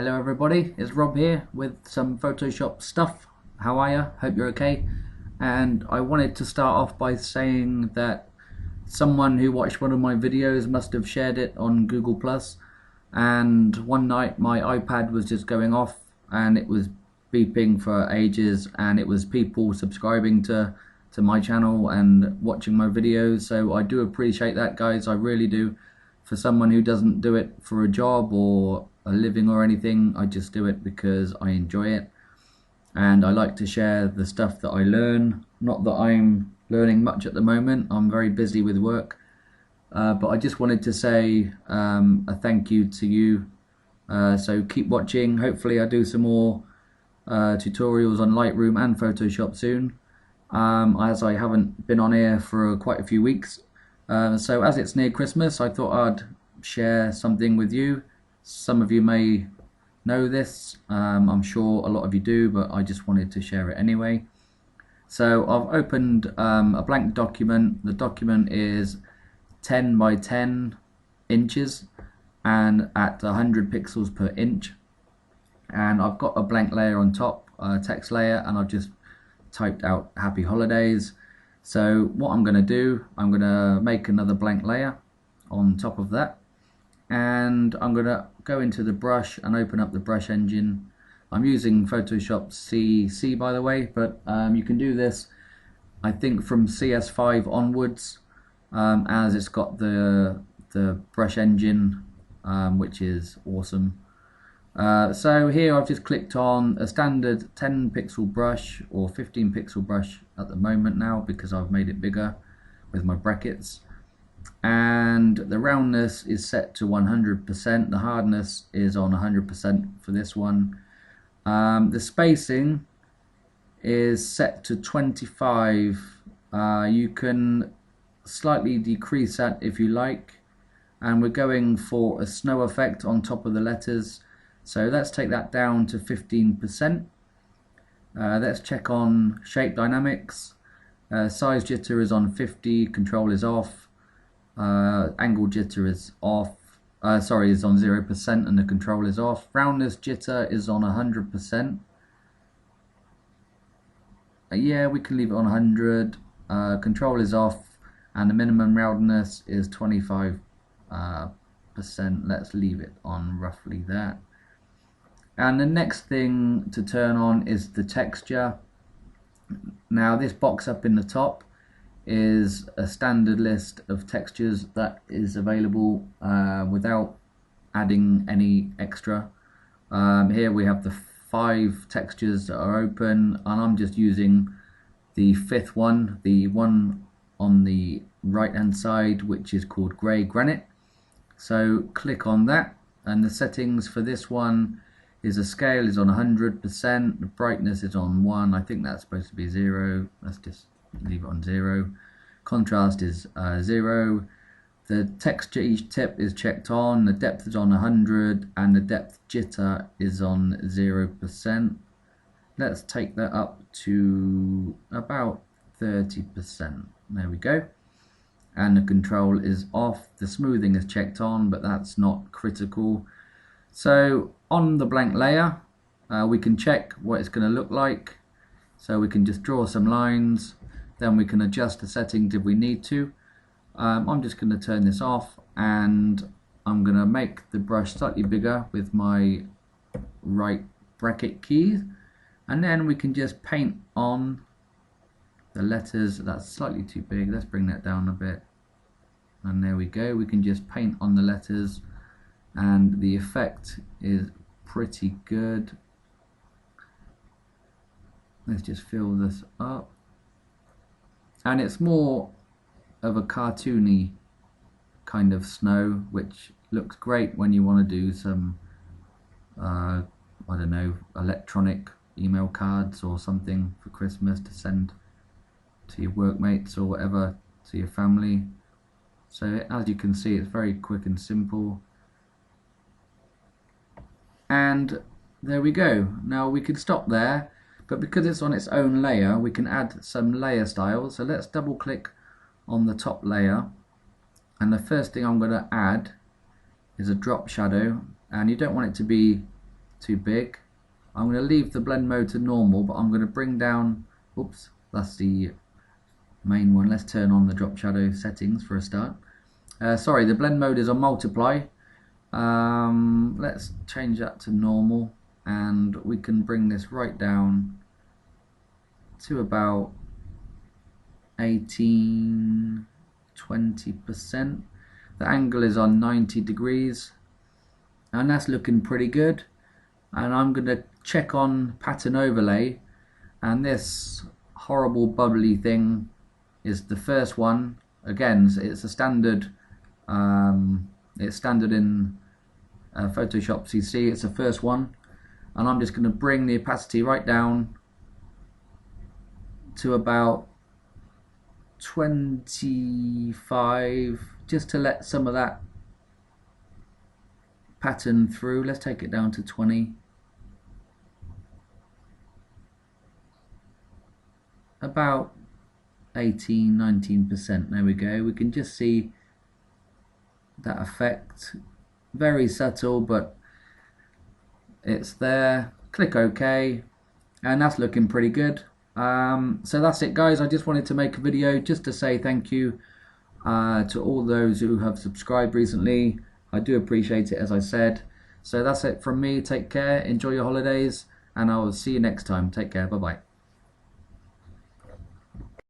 Hello everybody, it's Rob here with some Photoshop stuff. How are you? Hope you're okay. And I wanted to start off by saying that someone who watched one of my videos must have shared it on Google Plus, and one night my iPad was just going off and it was beeping for ages, and it was people subscribing to my channel and watching my videos. So I do appreciate that, guys, I really do. For someone who doesn't do it for a job or a living or anything, I just do it because I enjoy it and I like to share the stuff that I learn. Not that I'm learning much at the moment, I'm very busy with work, but I just wanted to say a thank you to you. So keep watching. Hopefully I do some more tutorials on Lightroom and Photoshop soon, as I haven't been on here for quite a few weeks. So as it's near Christmas, I thought I'd share something with you. Some of you may know this, I'm sure a lot of you do, but I just wanted to share it anyway. So I've opened a blank document. The document is 10 by 10 inches and at 100 pixels per inch. And I've got a blank layer on top, a text layer, and I've just typed out Happy Holidays. So what I'm going to do, I'm going to make another blank layer on top of that, and I'm going to go into the brush and open up the brush engine. I'm using Photoshop CC, by the way, but you can do this I think from CS5 onwards, as it's got the brush engine, which is awesome. So here I've just clicked on a standard 10 pixel brush or 15 pixel brush at the moment now, because I've made it bigger with my brackets, and the roundness is set to 100%. The hardness is on 100% for this one. The spacing is set to 25. You can slightly decrease that if you like, and we're going for a snow effect on top of the letters. So let's take that down to 15%. Let's check on shape dynamics. Size jitter is on 50, control is off. Angle jitter is off. Is on 0% and the control is off. Roundness jitter is on 100%. Yeah, we can leave it on 100. Control is off, and the minimum roundness is 25%. Let's leave it on roughly that. And the next thing to turn on is the texture. Now this box up in the top is a standard list of textures that is available without adding any extra. Here we have the 5 textures that are open, and I'm just using the 5th one, the one on the right hand side, which is called Grey Granite. So click on that, and the settings for this one is a scale is on 100%, the brightness is on 1, I think that's supposed to be 0, let's just leave it on 0. Contrast is 0. The texture each tip is checked on, the depth is on 100, and the depth jitter is on 0%. Let's take that up to about 30%. There we go. And the control is off. The smoothing is checked on, but that's not critical. So on the blank layer, we can check what it's going to look like. So we can just draw some lines, then we can adjust the settings if we need to. I'm just going to turn this off, and I'm going to make the brush slightly bigger with my right bracket key, and then we can just paint on the letters. That's slightly too big, let's bring that down a bit, and there we go. We can just paint on the letters, and the effect is pretty good. Let's just fill this up, and it's more of a cartoony kind of snow, which looks great when you want to do some I don't know, electronic email cards or something for Christmas to send to your workmates or whatever, to your family. So as you can see, it's very quick and simple. And there we go. Now we can stop there, but because it's on its own layer, we can add some layer styles. So let's double click on the top layer, and the first thing I'm going to add is a drop shadow, and you don't want it to be too big. I'm going to leave the blend mode to normal, but I'm going to bring down, oops, that's the main one. Let's turn on the drop shadow settings for a start. Sorry, the blend mode is on multiply. Let's change that to normal, and we can bring this right down to about 18-20%. The angle is on 90 degrees, and that's looking pretty good. And I'm going to check on pattern overlay, and this horrible bubbly thing is the first one. Again, it's a standard. It's standard in Photoshop CC. It's the first one, and I'm just going to bring the opacity right down to about 25, just to let some of that pattern through. Let's take it down to 20. About 18-19%. There we go. We can just see that effect. Very subtle, but it's there. Click OK, and that's looking pretty good. So that's it, guys. I just wanted to make a video just to say thank you to all those who have subscribed recently. I do appreciate it, as I said. So that's it from me. Take care, enjoy your holidays, and I will see you next time. Take care. Bye bye.